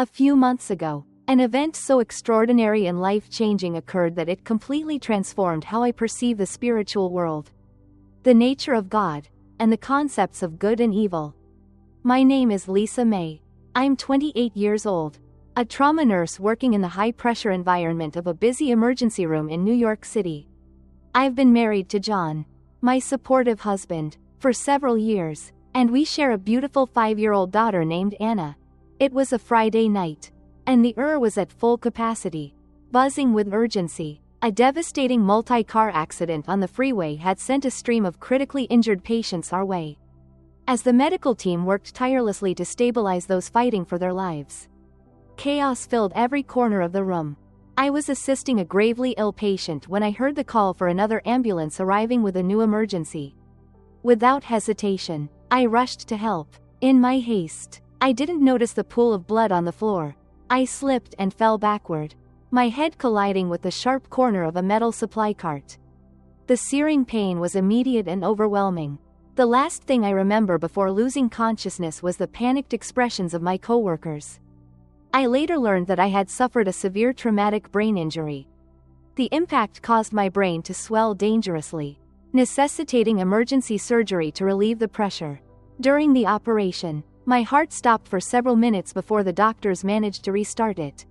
A few months ago, an event so extraordinary and life-changing occurred that it completely transformed how I perceive the spiritual world, the nature of God, and the concepts of good and evil. My name is Lisa May. I'm 28 years old, a trauma nurse working in the high-pressure environment of a busy emergency room in New York City. I've been married to John, my supportive husband, for several years, and we share a beautiful 5-year-old daughter named Anna. It was a Friday night, and the ER was at full capacity, buzzing with urgency. A devastating multi-car accident on the freeway had sent a stream of critically injured patients our way, as the medical team worked tirelessly to stabilize those fighting for their lives. Chaos filled every corner of the room. I was assisting a gravely ill patient when I heard the call for another ambulance arriving with a new emergency. Without hesitation, I rushed to help. In my haste, I didn't notice the pool of blood on the floor. I slipped and fell backward, my head colliding with the sharp corner of a metal supply cart. The searing pain was immediate and overwhelming. The last thing I remember before losing consciousness was the panicked expressions of my coworkers. I later learned that I had suffered a severe traumatic brain injury. The impact caused my brain to swell dangerously, necessitating emergency surgery to relieve the pressure. During the operation, my heart stopped for several minutes before the doctors managed to restart it.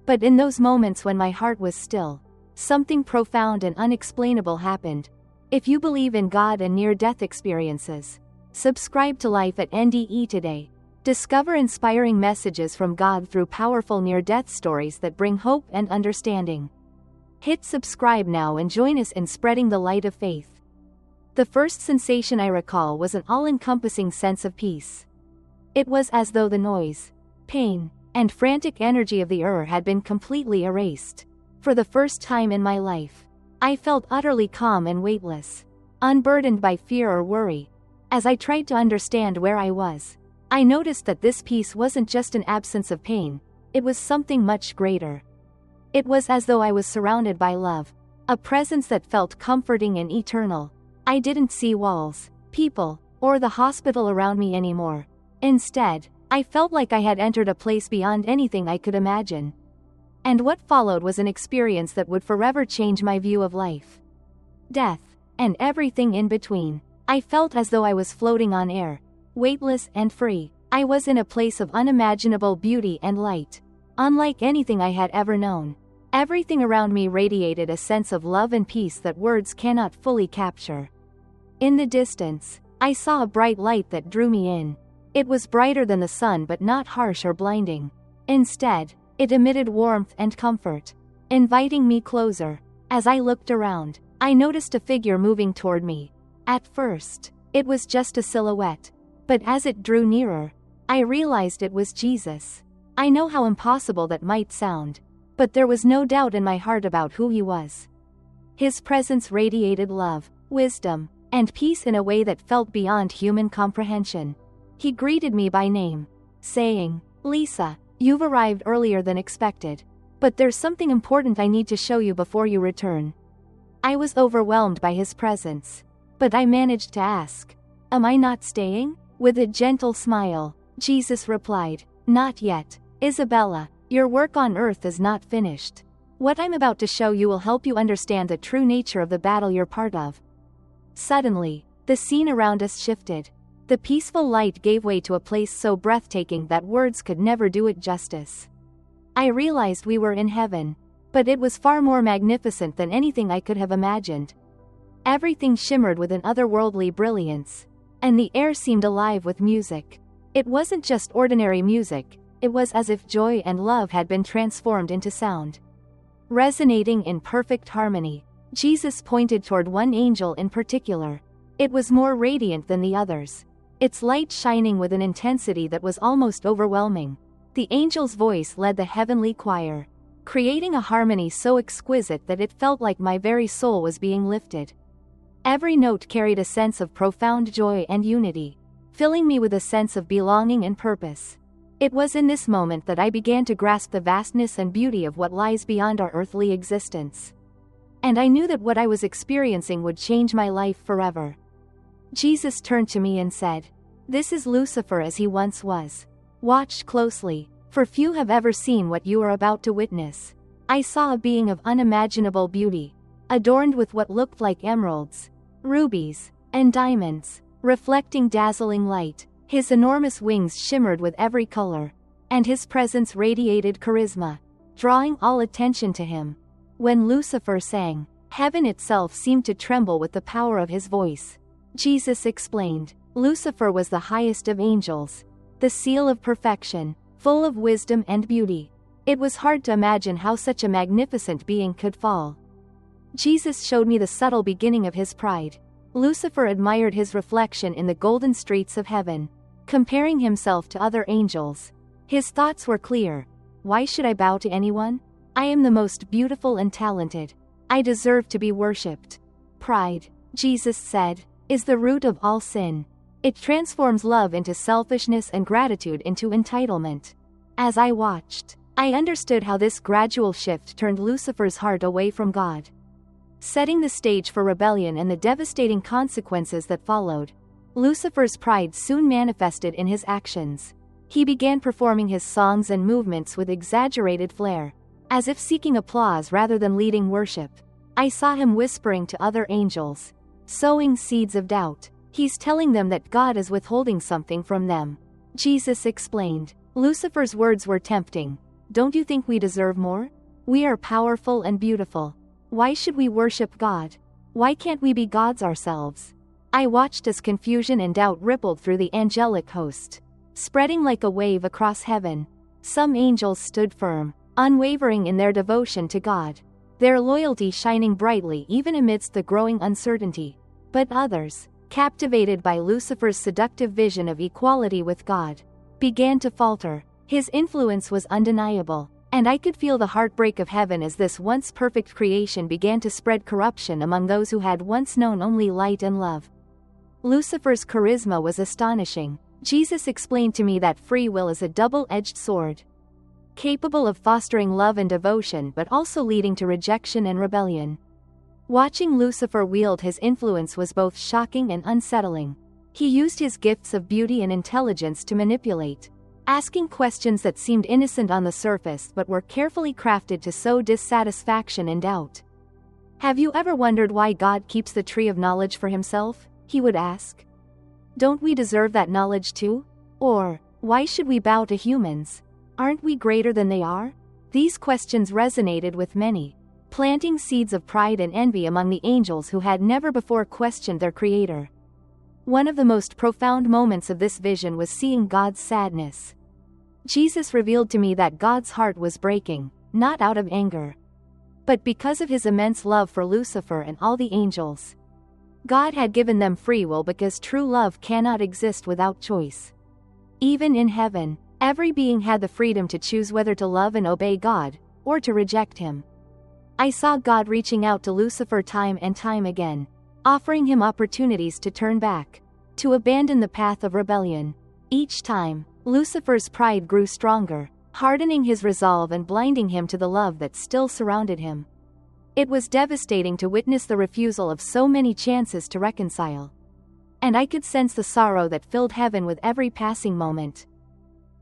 But in those moments when my heart was still, something profound and unexplainable happened. If you believe in God and near-death experiences, subscribe to Life at NDE today. Discover inspiring messages from God through powerful near-death stories that bring hope and understanding. Hit subscribe now and join us in spreading the light of faith. The first sensation I recall was an all-encompassing sense of peace. It was as though the noise, pain, and frantic energy of the ER had been completely erased. For the first time in my life, I felt utterly calm and weightless, unburdened by fear or worry. As I tried to understand where I was, I noticed that this peace wasn't just an absence of pain, it was something much greater. It was as though I was surrounded by love, a presence that felt comforting and eternal. I didn't see walls, people, or the hospital around me anymore. Instead, I felt like I had entered a place beyond anything I could imagine. And what followed was an experience that would forever change my view of life, death, and everything in between. I felt as though I was floating on air, weightless and free. I was in a place of unimaginable beauty and light, unlike anything I had ever known. Everything around me radiated a sense of love and peace that words cannot fully capture. In the distance, I saw a bright light that drew me in. It was brighter than the sun but not harsh or blinding. Instead, it emitted warmth and comfort, inviting me closer. As I looked around, I noticed a figure moving toward me. At first, it was just a silhouette, but as it drew nearer, I realized it was Jesus. I know how impossible that might sound, but there was no doubt in my heart about who he was. His presence radiated love, wisdom, and peace in a way that felt beyond human comprehension. He greeted me by name, saying, "Lisa, you've arrived earlier than expected. But there's something important I need to show you before you return." I was overwhelmed by his presence, but I managed to ask, "Am I not staying?" With a gentle smile, Jesus replied, "Not yet, Isabella. Your work on earth is not finished. What I'm about to show you will help you understand the true nature of the battle you're part of." Suddenly, the scene around us shifted. The peaceful light gave way to a place so breathtaking that words could never do it justice. I realized we were in heaven, but it was far more magnificent than anything I could have imagined. Everything shimmered with an otherworldly brilliance, and the air seemed alive with music. It wasn't just ordinary music, it was as if joy and love had been transformed into sound, resonating in perfect harmony. Jesus pointed toward one angel in particular. It was more radiant than the others, its light shining with an intensity that was almost overwhelming. The angel's voice led the heavenly choir, creating a harmony so exquisite that it felt like my very soul was being lifted. Every note carried a sense of profound joy and unity, filling me with a sense of belonging and purpose. It was in this moment that I began to grasp the vastness and beauty of what lies beyond our earthly existence. And I knew that what I was experiencing would change my life forever. Jesus turned to me and said, "This is Lucifer as he once was. Watch closely, for few have ever seen what you are about to witness. I saw a being of unimaginable beauty, adorned with what looked like emeralds, rubies, and diamonds, reflecting dazzling light. His enormous wings shimmered with every color, and his presence radiated charisma, drawing all attention to him. When Lucifer sang, heaven itself seemed to tremble with the power of his voice. Jesus explained, Lucifer was the highest of angels, the seal of perfection, full of wisdom and beauty. It was hard to imagine how such a magnificent being could fall. Jesus showed me the subtle beginning of his pride. Lucifer admired his reflection in the golden streets of heaven, comparing himself to other angels. His thoughts were clear. Why should I bow to anyone? I am the most beautiful and talented. I deserve to be worshipped. Pride, Jesus said, is the root of all sin. It transforms love into selfishness and gratitude into entitlement. As I watched, I understood how this gradual shift turned Lucifer's heart away from God, setting the stage for rebellion and the devastating consequences that followed. Lucifer's pride soon manifested in his actions. He began performing his songs and movements with exaggerated flair, as if seeking applause rather than leading worship. I saw him whispering to other angels, sowing seeds of doubt. He's telling them that God is withholding something from them. Jesus explained, Lucifer's words were tempting. Don't you think we deserve more? We are powerful and beautiful. Why should we worship God? Why can't we be gods ourselves? I watched as confusion and doubt rippled through the angelic host, spreading like a wave across heaven. Some angels stood firm, unwavering in their devotion to God, their loyalty shining brightly even amidst the growing uncertainty. But others, captivated by Lucifer's seductive vision of equality with God, began to falter. His influence was undeniable, and I could feel the heartbreak of heaven as this once perfect creation began to spread corruption among those who had once known only light and love. Lucifer's charisma was astonishing. Jesus explained to me that free will is a double-edged sword, capable of fostering love and devotion but also leading to rejection and rebellion. Watching Lucifer wield his influence was both shocking and unsettling. He used his gifts of beauty and intelligence to manipulate, asking questions that seemed innocent on the surface but were carefully crafted to sow dissatisfaction and doubt. Have you ever wondered why God keeps the tree of knowledge for himself? He would ask. Don't we deserve that knowledge too? Or, why should we bow to humans? Aren't we greater than they are? These questions resonated with many, planting seeds of pride and envy among the angels who had never before questioned their Creator. One of the most profound moments of this vision was seeing God's sadness. Jesus revealed to me that God's heart was breaking, not out of anger, but because of his immense love for Lucifer and all the angels. God had given them free will because true love cannot exist without choice. Even in heaven, every being had the freedom to choose whether to love and obey God, or to reject him. I saw God reaching out to Lucifer time and time again, offering him opportunities to turn back, to abandon the path of rebellion. Each time, Lucifer's pride grew stronger, hardening his resolve and blinding him to the love that still surrounded him. It was devastating to witness the refusal of so many chances to reconcile. And I could sense the sorrow that filled heaven with every passing moment.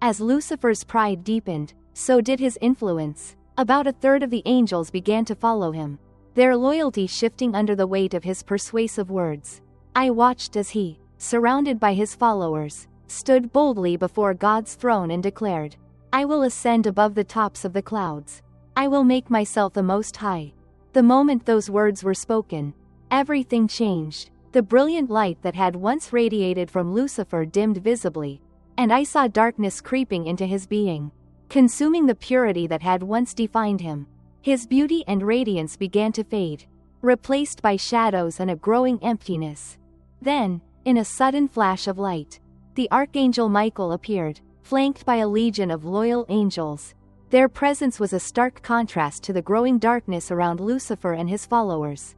As Lucifer's pride deepened, so did his influence. About a third of the angels began to follow him, their loyalty shifting under the weight of his persuasive words. I watched as he, surrounded by his followers, stood boldly before God's throne and declared, I will ascend above the tops of the clouds. I will make myself the Most High. The moment those words were spoken, everything changed. The brilliant light that had once radiated from Lucifer dimmed visibly, and I saw darkness creeping into his being, consuming the purity that had once defined him. His beauty and radiance began to fade, replaced by shadows and a growing emptiness. Then, in a sudden flash of light, the archangel Michael appeared, flanked by a legion of loyal angels. Their presence was a stark contrast to the growing darkness around Lucifer and his followers.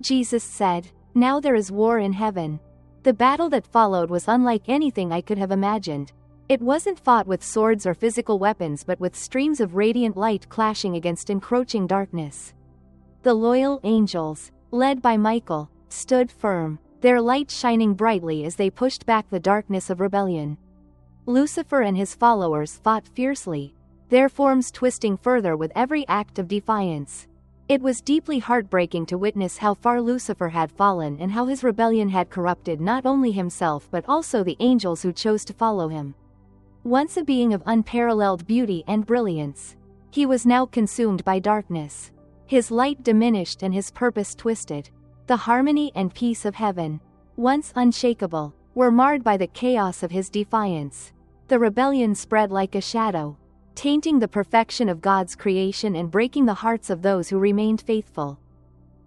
Jesus said, Now there is war in heaven. The battle that followed was unlike anything I could have imagined. It wasn't fought with swords or physical weapons but with streams of radiant light clashing against encroaching darkness. The loyal angels, led by Michael, stood firm, their light shining brightly as they pushed back the darkness of rebellion. Lucifer and his followers fought fiercely, their forms twisting further with every act of defiance. It was deeply heartbreaking to witness how far Lucifer had fallen and how his rebellion had corrupted not only himself but also the angels who chose to follow him. Once a being of unparalleled beauty and brilliance, he was now consumed by darkness. His light diminished and his purpose twisted. The harmony and peace of heaven, once unshakable, were marred by the chaos of his defiance. The rebellion spread like a shadow, tainting the perfection of God's creation and breaking the hearts of those who remained faithful.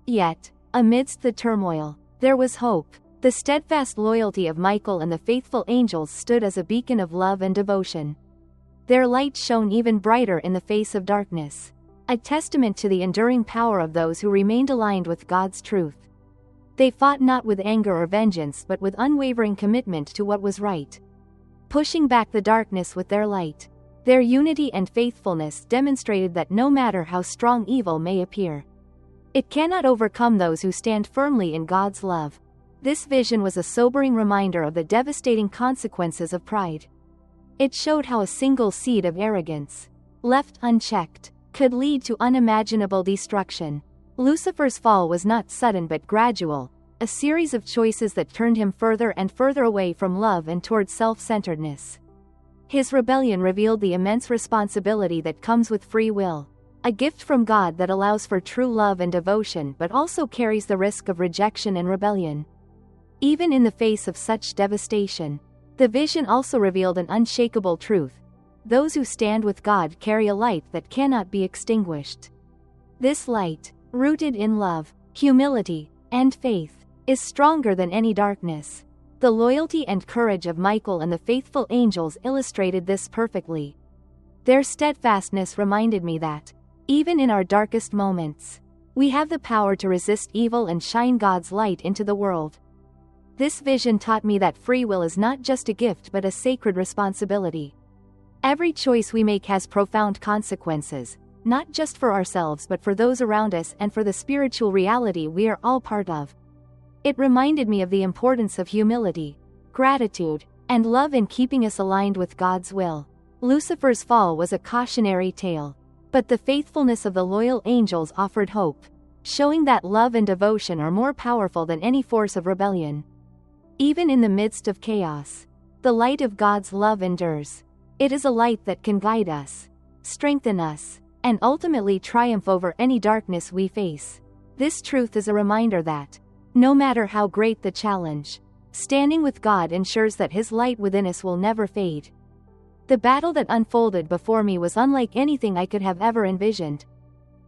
Yet, amidst the turmoil, there was hope. The steadfast loyalty of Michael and the faithful angels stood as a beacon of love and devotion. Their light shone even brighter in the face of darkness, a testament to the enduring power of those who remained aligned with God's truth. They fought not with anger or vengeance but with unwavering commitment to what was right, pushing back the darkness with their light. Their unity and faithfulness demonstrated that no matter how strong evil may appear, it cannot overcome those who stand firmly in God's love. This vision was a sobering reminder of the devastating consequences of pride. It showed how a single seed of arrogance, left unchecked, could lead to unimaginable destruction. Lucifer's fall was not sudden but gradual, a series of choices that turned him further and further away from love and toward self-centeredness. His rebellion revealed the immense responsibility that comes with free will, a gift from God that allows for true love and devotion but also carries the risk of rejection and rebellion. Even in the face of such devastation, the vision also revealed an unshakable truth: those who stand with God carry a light that cannot be extinguished. This light, rooted in love, humility, and faith, is stronger than any darkness. The loyalty and courage of Michael and the faithful angels illustrated this perfectly. Their steadfastness reminded me that, even in our darkest moments, we have the power to resist evil and shine God's light into the world. This vision taught me that free will is not just a gift but a sacred responsibility. Every choice we make has profound consequences, not just for ourselves but for those around us and for the spiritual reality we are all part of. It reminded me of the importance of humility, gratitude, and love in keeping us aligned with God's will. Lucifer's fall was a cautionary tale, but the faithfulness of the loyal angels offered hope, showing that love and devotion are more powerful than any force of rebellion. Even in the midst of chaos, the light of God's love endures. It is a light that can guide us, strengthen us, and ultimately triumph over any darkness we face. This truth is a reminder that, no matter how great the challenge, standing with God ensures that His light within us will never fade. The battle that unfolded before me was unlike anything I could have ever envisioned.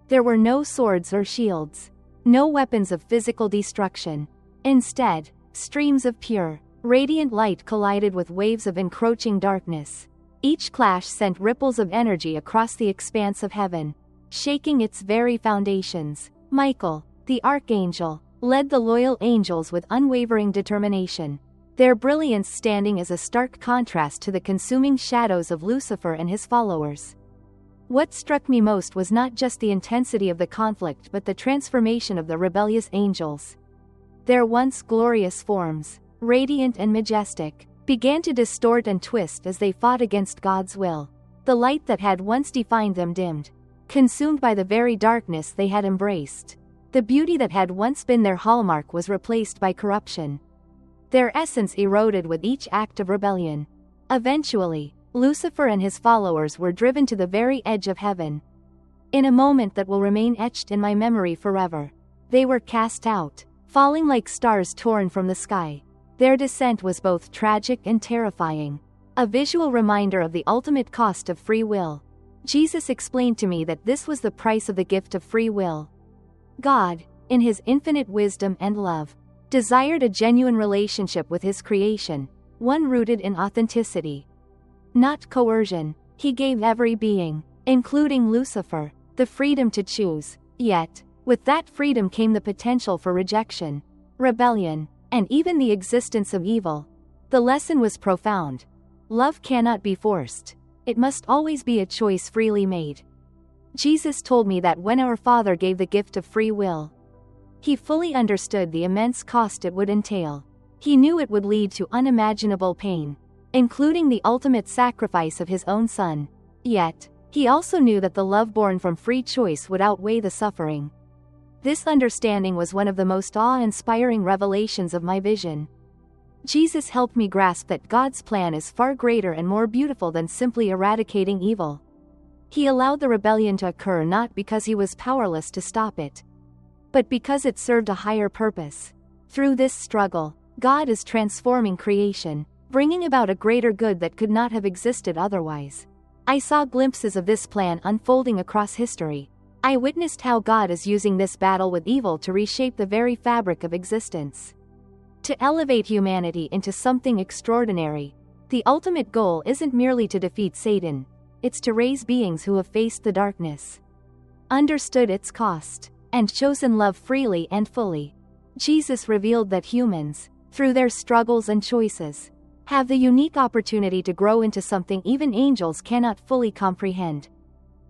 There were no swords or shields, no weapons of physical destruction. Instead, streams of pure, radiant light collided with waves of encroaching darkness. Each clash sent ripples of energy across the expanse of heaven, shaking its very foundations. Michael, the archangel, led the loyal angels with unwavering determination, their brilliance standing as a stark contrast to the consuming shadows of Lucifer and his followers. What struck me most was not just the intensity of the conflict but the transformation of the rebellious angels. Their once glorious forms, radiant and majestic, began to distort and twist as they fought against God's will. The light that had once defined them dimmed, consumed by the very darkness they had embraced. The beauty that had once been their hallmark was replaced by corruption. Their essence eroded with each act of rebellion. Eventually, Lucifer and his followers were driven to the very edge of heaven. In a moment that will remain etched in my memory forever, they were cast out, falling like stars torn from the sky. Their descent was both tragic and terrifying, a visual reminder of the ultimate cost of free will. Jesus explained to me that this was the price of the gift of free will. God, in His infinite wisdom and love, desired a genuine relationship with His creation, one rooted in authenticity, not coercion. He gave every being, including Lucifer, the freedom to choose. Yet, with that freedom came the potential for rejection, rebellion, and even the existence of evil. The lesson was profound. Love cannot be forced. It must always be a choice freely made. Jesus told me that when our Father gave the gift of free will, He fully understood the immense cost it would entail. He knew it would lead to unimaginable pain, including the ultimate sacrifice of his own son. Yet, he also knew that the love born from free choice would outweigh the suffering. This understanding was one of the most awe-inspiring revelations of my vision. Jesus helped me grasp that God's plan is far greater and more beautiful than simply eradicating evil. He allowed the rebellion to occur not because he was powerless to stop it, but because it served a higher purpose. Through this struggle, God is transforming creation, bringing about a greater good that could not have existed otherwise. I saw glimpses of this plan unfolding across history. I witnessed how God is using this battle with evil to reshape the very fabric of existence. To elevate humanity into something extraordinary. The ultimate goal isn't merely to defeat Satan, it's to raise beings who have faced the darkness, understood its cost, and chosen love freely and fully. Jesus revealed that humans, through their struggles and choices, have the unique opportunity to grow into something even angels cannot fully comprehend.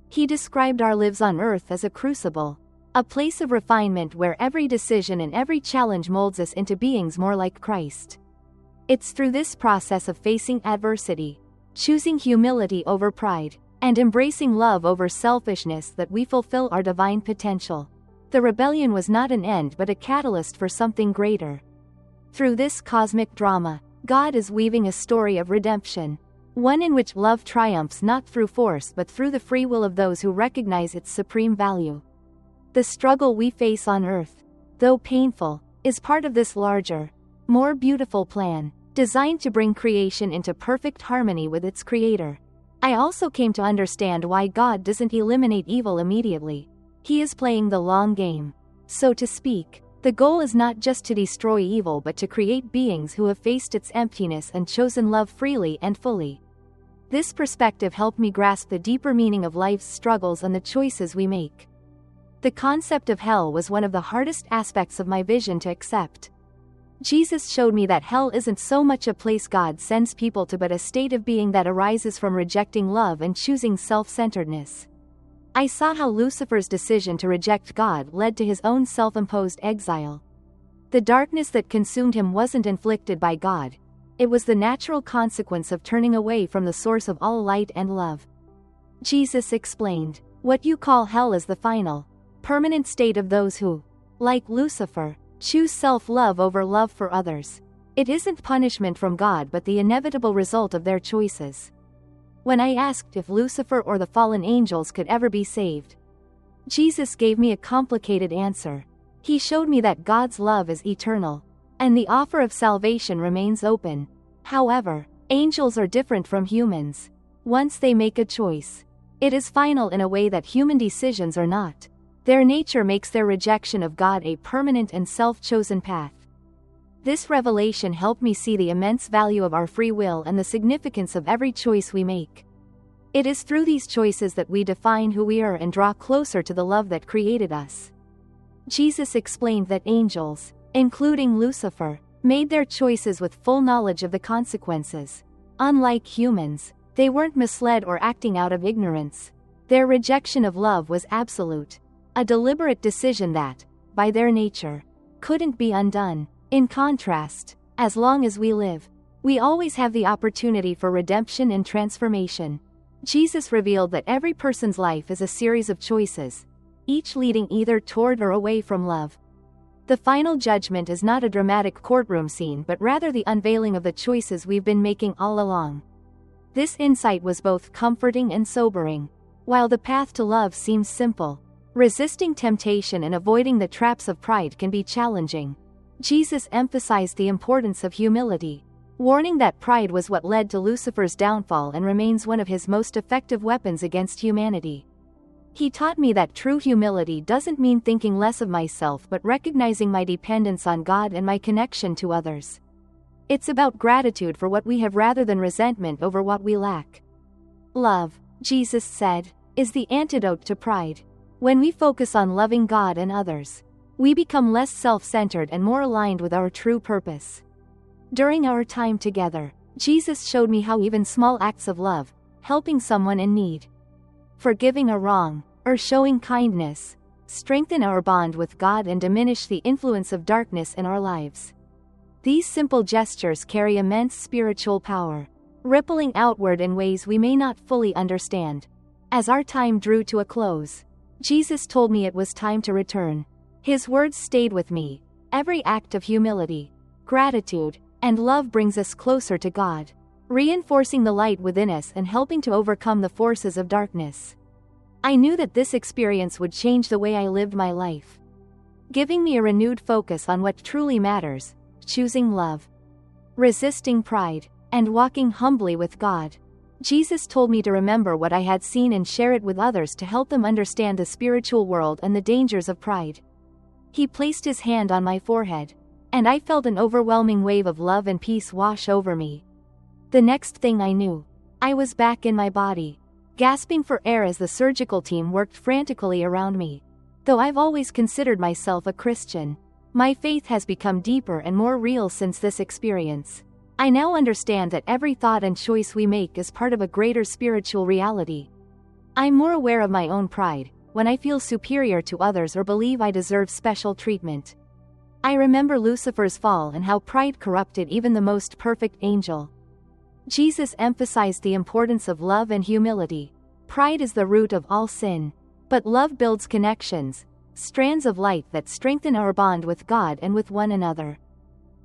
He described our lives on earth as a crucible, a place of refinement where every decision and every challenge molds us into beings more like Christ. It's through this process of facing adversity, choosing humility over pride, and embracing love over selfishness that we fulfill our divine potential. The rebellion was not an end but a catalyst for something greater. Through this cosmic drama, God is weaving a story of redemption, one in which love triumphs not through force but through the free will of those who recognize its supreme value. The struggle we face on earth, though painful, is part of this larger, more beautiful plan, designed to bring creation into perfect harmony with its creator. I also came to understand why God doesn't eliminate evil immediately. He is playing the long game, so to speak. The goal is not just to destroy evil but to create beings who have faced its emptiness and chosen love freely and fully. This perspective helped me grasp the deeper meaning of life's struggles and the choices we make. The concept of hell was one of the hardest aspects of my vision to accept. Jesus showed me that hell isn't so much a place God sends people to but a state of being that arises from rejecting love and choosing self-centeredness. I saw how Lucifer's decision to reject God led to his own self-imposed exile. The darkness that consumed him wasn't inflicted by God. It was the natural consequence of turning away from the source of all light and love. Jesus explained, "What you call hell is the final, permanent state of those who, like Lucifer, choose self-love over love for others. It isn't punishment from God but the inevitable result of their choices." When I asked if Lucifer or the fallen angels could ever be saved, Jesus gave me a complicated answer. He showed me that God's love is eternal, and the offer of salvation remains open. However, angels are different from humans. Once they make a choice, it is final in a way that human decisions are not. Their nature makes their rejection of God a permanent and self-chosen path. This revelation helped me see the immense value of our free will and the significance of every choice we make. It is through these choices that we define who we are and draw closer to the love that created us. Jesus explained that angels, including Lucifer, made their choices with full knowledge of the consequences. Unlike humans, they weren't misled or acting out of ignorance. Their rejection of love was absolute, a deliberate decision that, by their nature, couldn't be undone. In contrast, as long as we live, we always have the opportunity for redemption and transformation. Jesus revealed that every person's life is a series of choices, each leading either toward or away from love. The final judgment is not a dramatic courtroom scene but rather the unveiling of the choices we've been making all along. This insight was both comforting and sobering. While the path to love seems simple, resisting temptation and avoiding the traps of pride can be challenging. Jesus emphasized the importance of humility, warning that pride was what led to Lucifer's downfall and remains one of his most effective weapons against humanity. He taught me that true humility doesn't mean thinking less of myself but recognizing my dependence on God and my connection to others. It's about gratitude for what we have rather than resentment over what we lack. Love, Jesus said, is the antidote to pride. When we focus on loving God and others, we become less self-centered and more aligned with our true purpose. During our time together, Jesus showed me how even small acts of love, helping someone in need, forgiving a wrong, or showing kindness, strengthen our bond with God and diminish the influence of darkness in our lives. These simple gestures carry immense spiritual power. rippling outward in ways we may not fully understand. As our time drew to a close, Jesus told me it was time to return. His words stayed with me. Every act of humility, gratitude, and love brings us closer to God, reinforcing the light within us and helping to overcome the forces of darkness. I knew that this experience would change the way I lived my life, giving me a renewed focus on what truly matters: choosing love, resisting pride, and walking humbly with God. Jesus told me to remember what I had seen and share it with others to help them understand the spiritual world and the dangers of pride. He placed his hand on my forehead, and I felt an overwhelming wave of love and peace wash over me. The next thing I knew, I was back in my body, gasping for air as the surgical team worked frantically around me. Though I've always considered myself a Christian, my faith has become deeper and more real since this experience. I now understand that every thought and choice we make is part of a greater spiritual reality. I'm more aware of my own pride, when I feel superior to others or believe I deserve special treatment. I remember Lucifer's fall and how pride corrupted even the most perfect angel. Jesus emphasized the importance of love and humility. Pride is the root of all sin, but love builds connections, strands of light that strengthen our bond with God and with one another.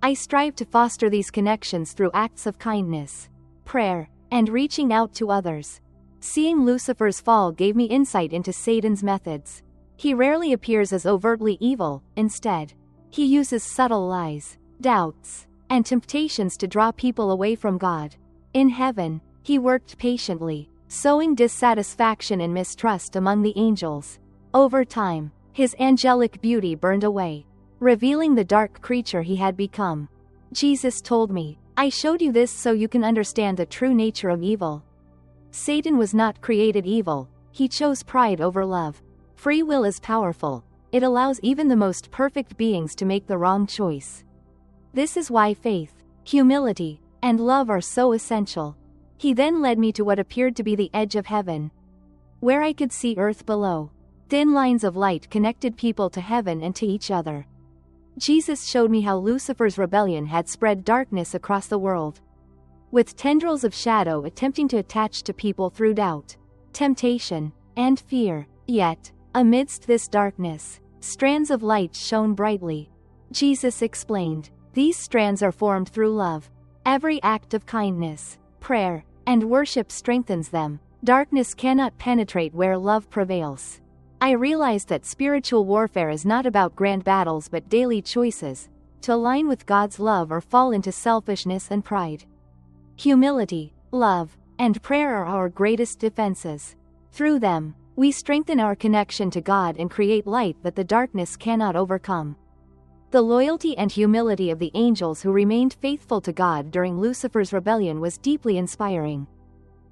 I strive to foster these connections through acts of kindness, prayer, and reaching out to others. Seeing Lucifer's fall gave me insight into Satan's methods. He rarely appears as overtly evil. Instead, he uses subtle lies, doubts, and temptations to draw people away from God. In heaven, he worked patiently, sowing dissatisfaction and mistrust among the angels. Over time, his angelic beauty burned away, revealing the dark creature he had become. Jesus told me, "I showed you this so you can understand the true nature of evil." Satan was not created evil, he chose pride over love. Free will is powerful. It allows even the most perfect beings to make the wrong choice. This is why faith, humility, and love are so essential. He then led me to what appeared to be the edge of heaven, where I could see earth below. Thin lines of light connected people to heaven and to each other. Jesus showed me how Lucifer's rebellion had spread darkness across the world, with tendrils of shadow attempting to attach to people through doubt, temptation, and fear. Yet, amidst this darkness, strands of light shone brightly. Jesus explained, "These strands are formed through love. Every act of kindness, prayer, and worship strengthens them. Darkness cannot penetrate where love prevails." I realized that spiritual warfare is not about grand battles but daily choices, to align with God's love or fall into selfishness and pride. Humility, love, and prayer are our greatest defenses. Through them, we strengthen our connection to God and create light that the darkness cannot overcome. The loyalty and humility of the angels who remained faithful to God during Lucifer's rebellion was deeply inspiring.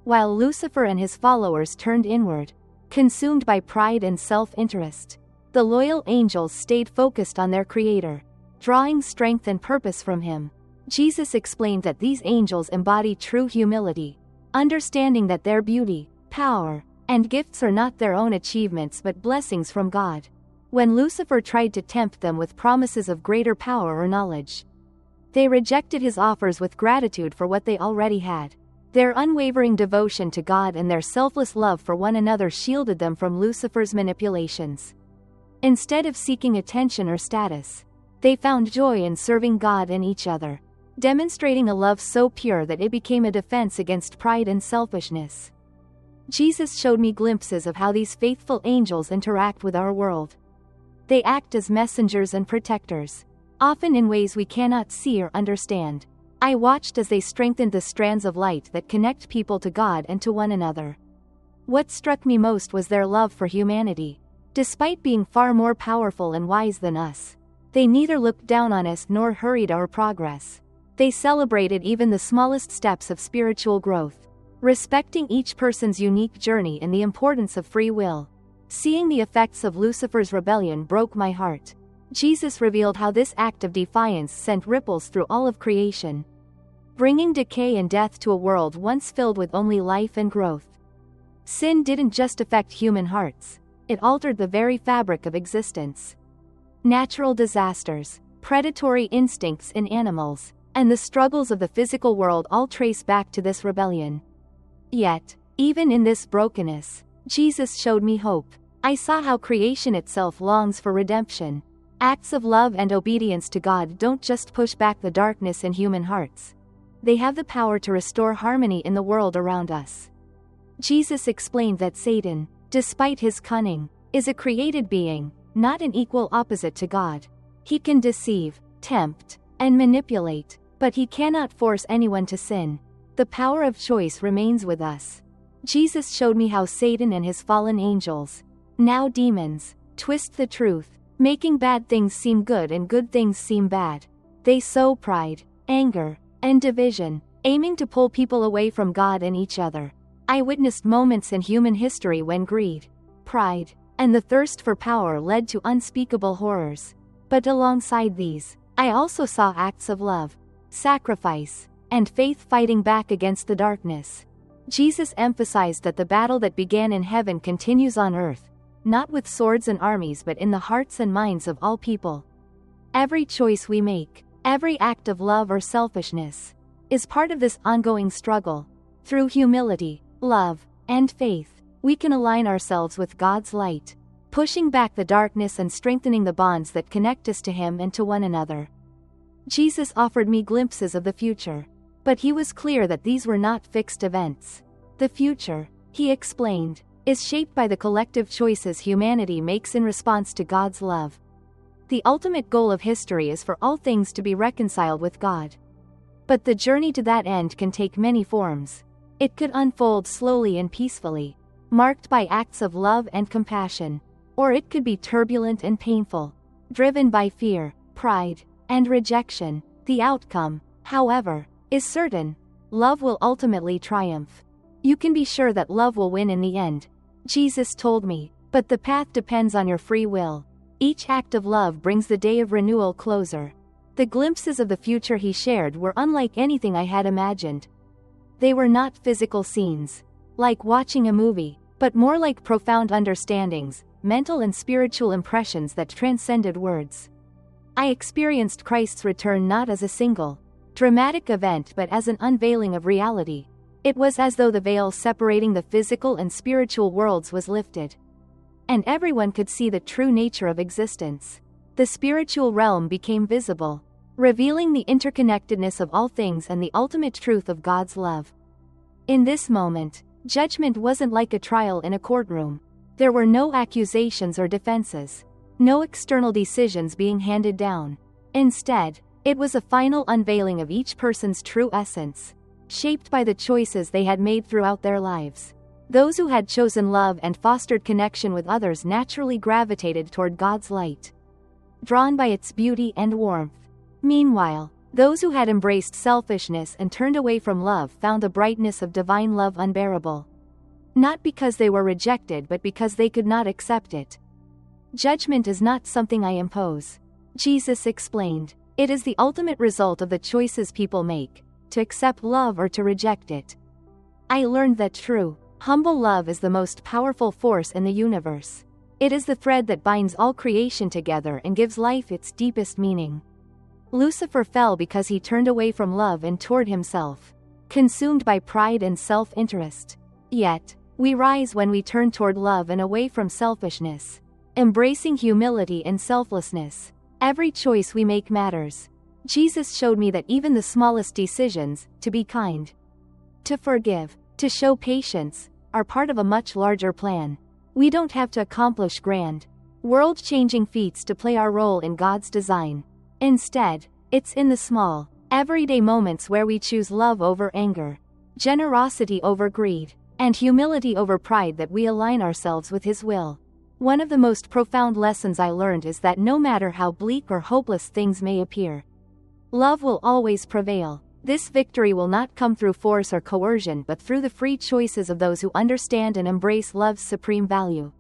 While Lucifer and his followers turned inward, consumed by pride and self-interest, the loyal angels stayed focused on their Creator, drawing strength and purpose from Him. Jesus explained that these angels embody true humility, understanding that their beauty, power, and gifts are not their own achievements but blessings from God. When Lucifer tried to tempt them with promises of greater power or knowledge, they rejected his offers with gratitude for what they already had. Their unwavering devotion to God and their selfless love for one another shielded them from Lucifer's manipulations. Instead of seeking attention or status, they found joy in serving God and each other, demonstrating a love so pure that it became a defense against pride and selfishness. Jesus showed me glimpses of how these faithful angels interact with our world. They act as messengers and protectors, often in ways we cannot see or understand. I watched as they strengthened the strands of light that connect people to God and to one another. What struck me most was their love for humanity. Despite being far more powerful and wise than us, they neither looked down on us nor hurried our progress. They celebrated even the smallest steps of spiritual growth, respecting each person's unique journey and the importance of free will. Seeing the effects of Lucifer's rebellion broke my heart. Jesus revealed how this act of defiance sent ripples through all of creation, bringing decay and death to a world once filled with only life and growth. Sin didn't just affect human hearts, it altered the very fabric of existence. Natural disasters, predatory instincts in animals, and the struggles of the physical world all trace back to this rebellion. Yet, even in this brokenness, Jesus showed me hope. I saw how creation itself longs for redemption. Acts of love and obedience to God don't just push back the darkness in human hearts. They have the power to restore harmony in the world around us. Jesus explained that Satan, despite his cunning, is a created being, not an equal opposite to God. He can deceive, tempt, and manipulate, but he cannot force anyone to sin. The power of choice remains with us. Jesus showed me how Satan and his fallen angels, now demons, twist the truth, making bad things seem good and good things seem bad. They sow pride, anger, and division, aiming to pull people away from God and each other. I witnessed moments in human history when greed, pride, and the thirst for power led to unspeakable horrors. But alongside these, I also saw acts of love, sacrifice, and faith fighting back against the darkness. Jesus emphasized that the battle that began in heaven continues on earth, not with swords and armies but in the hearts and minds of all people. Every choice we make, every act of love or selfishness, is part of this ongoing struggle. Through humility, love, and faith, we can align ourselves with God's light, pushing back the darkness and strengthening the bonds that connect us to Him and to one another. Jesus offered me glimpses of the future, but he was clear that these were not fixed events. The future, he explained, is shaped by the collective choices humanity makes in response to God's love. The ultimate goal of history is for all things to be reconciled with God. But the journey to that end can take many forms. It could unfold slowly and peacefully, marked by acts of love and compassion, or it could be turbulent and painful, driven by fear, pride, and rejection. The outcome, however, is certain. Love will ultimately triumph. You can be sure that love will win in the end, Jesus told me, but the path depends on your free will. Each act of love brings the day of renewal closer. The glimpses of the future he shared were unlike anything I had imagined. They were not physical scenes, like watching a movie, but more like profound understandings, mental and spiritual impressions that transcended words. I experienced Christ's return not as a single, dramatic event but as an unveiling of reality. It was as though the veil separating the physical and spiritual worlds was lifted, and everyone could see the true nature of existence. The spiritual realm became visible, revealing the interconnectedness of all things and the ultimate truth of God's love. In this moment, judgment wasn't like a trial in a courtroom. There were no accusations or defenses, no external decisions being handed down. Instead, it was a final unveiling of each person's true essence, shaped by the choices they had made throughout their lives. Those who had chosen love and fostered connection with others naturally gravitated toward God's light, drawn by its beauty and warmth. Meanwhile, those who had embraced selfishness and turned away from love found the brightness of divine love unbearable. Not because they were rejected but because they could not accept it. Judgment is not something I impose, Jesus explained. It is the ultimate result of the choices people make, to accept love or to reject it. I learned that true, humble love is the most powerful force in the universe. It is the thread that binds all creation together and gives life its deepest meaning. Lucifer fell because he turned away from love and toward himself, consumed by pride and self-interest. Yet, we rise when we turn toward love and away from selfishness, embracing humility and selflessness. Every choice we make matters. Jesus showed me that even the smallest decisions, to be kind, to forgive, to show patience, are part of a much larger plan. We don't have to accomplish grand, world-changing feats to play our role in God's design. Instead, it's in the small, everyday moments where we choose love over anger, generosity over greed, and humility over pride that we align ourselves with His will. One of the most profound lessons I learned is that no matter how bleak or hopeless things may appear, love will always prevail. This victory will not come through force or coercion but through the free choices of those who understand and embrace love's supreme value.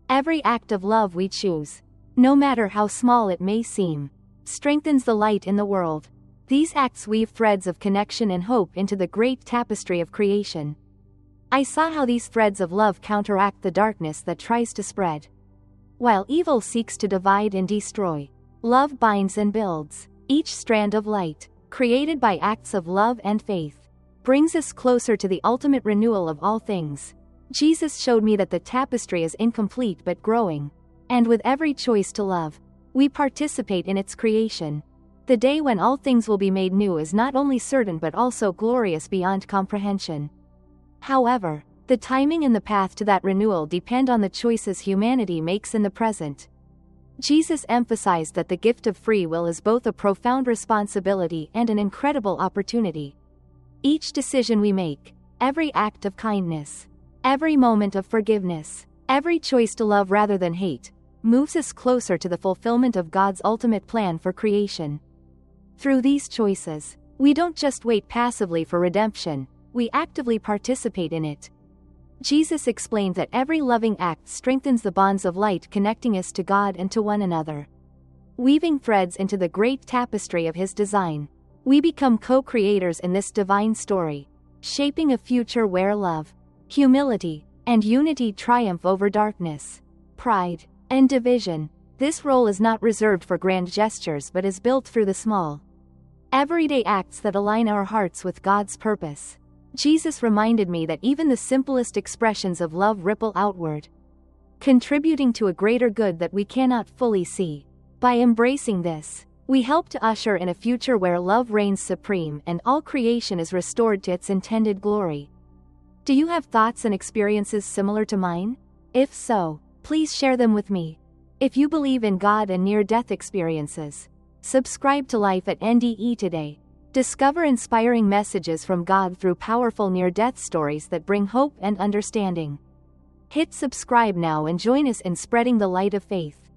Every act of love we choose, no matter how small it may seem, strengthens the light in the world. These acts weave threads of connection and hope into the great tapestry of creation. I saw how these threads of love counteract the darkness that tries to spread. While evil seeks to divide and destroy, love binds and builds. Each strand of light, created by acts of love and faith, brings us closer to the ultimate renewal of all things. Jesus showed me that the tapestry is incomplete but growing, and with every choice to love, we participate in its creation. The day when all things will be made new is not only certain but also glorious beyond comprehension. However, the timing and the path to that renewal depend on the choices humanity makes in the present. Jesus emphasized that the gift of free will is both a profound responsibility and an incredible opportunity. Each decision we make, every act of kindness, every moment of forgiveness, every choice to love rather than hate, moves us closer to the fulfillment of God's ultimate plan for creation. Through these choices, we don't just wait passively for redemption, we actively participate in it. Jesus explained that every loving act strengthens the bonds of light connecting us to God and to one another. Weaving threads into the great tapestry of His design, we become co-creators in this divine story, shaping a future where love, humility, and unity triumph over darkness, pride, and division. This role is not reserved for grand gestures but is built through the small, everyday acts that align our hearts with God's purpose. Jesus reminded me that even the simplest expressions of love ripple outward, contributing to a greater good that we cannot fully see. By embracing this, we help to usher in a future where love reigns supreme and all creation is restored to its intended glory. Do you have thoughts and experiences similar to mine? If so, please share them with me. If you believe in God and near-death experiences, subscribe to Life at NDE today. Discover inspiring messages from God through powerful near-death stories that bring hope and understanding. Hit subscribe now and join us in spreading the light of faith.